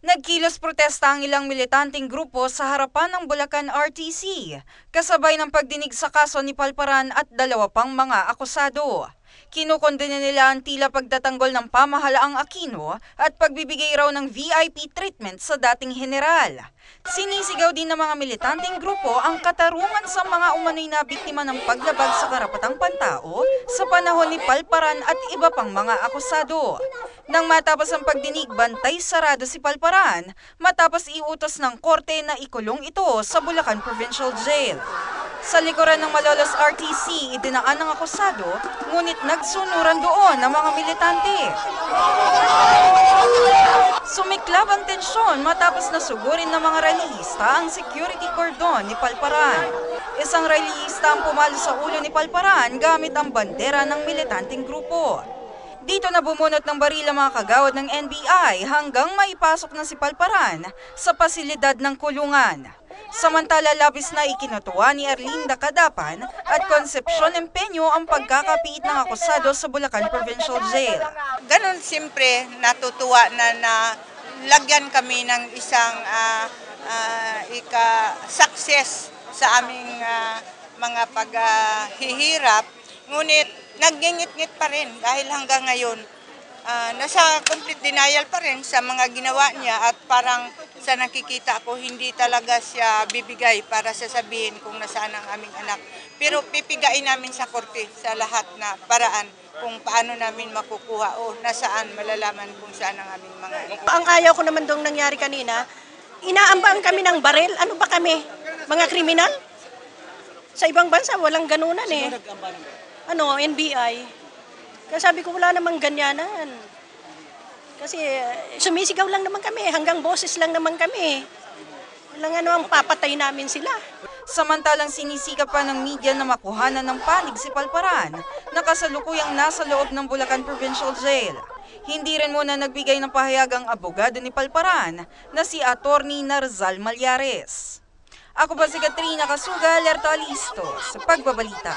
Nagkilos protesta ang ilang militanteng grupo sa harapan ng Bulacan RTC, kasabay ng pagdinig sa kaso ni Palparan at dalawa pang mga akusado. Kinukondena nila ang tila pagtatanggol ng pamahalaang Aquino at pagbibigay raw ng VIP treatment sa dating general. Sinisigaw din ng mga militanteng grupo ang katarungan sa mga umano'y na biktima ng paglabag sa karapatang pantao sa panahon ni Palparan at iba pang mga akusado. Nang matapos ang pagdinig, bantay sarado si Palparan matapos iutos ng korte na ikulong ito sa Bulacan Provincial Jail. Sa likuran ng Malolos RTC, idinaan ng akusado, ngunit nagsunuran doon ng mga militante. Sumiklab ang tensyon matapos nasugurin ng mga rallyista ang security cordon ni Palparan. Isang rallyista ang pumalo sa ulo ni Palparan gamit ang bandera ng militanteng grupo. Dito na bumunot ng baril ang mga kagawad ng NBI hanggang maipasok na si Palparan sa pasilidad ng kulungan. Samantala, labis na ikinutuwa ni Erlinda Cadapan at Concepcion Empeño ang pagkakapiit ng akusado sa Bulacan Provincial Jail. Ganon siyempre natutuwa na lagyan kami ng isang success sa aming mga paghihirap. Ngunit naggingit-ngit pa rin dahil hanggang ngayon nasa complete denial pa rin sa mga ginawa niya at parang sa nakikita ko hindi talaga siya bibigay para sasabihin kung nasaan ang aming anak. Pero pipigain namin sa korte sa lahat na paraan kung paano namin makukuha o nasaan malalaman kung saan ang aming mga anak. Ang ayaw ko naman doong nangyari kanina, inaambang kami ng baril. Ano ba kami? Mga kriminal? Sa ibang bansa walang ganunan eh. NBI. Kaya sabi ko wala namang ganyanan. Kasi sumisigaw lang naman kami, hanggang boses lang naman kami. Walang namang papatay namin sila. Samantalang sinisikap pa ng media na makuhanan ng panig si Palparan na kasalukuyang nasa loob ng Bulacan Provincial Jail. Hindi rin muna nagbigay ng pahayag ang abogado ni Palparan na si Attorney Narzal Malyares. Ako ba si Katrina Kasuga, alerto alisto sa pagbabalita.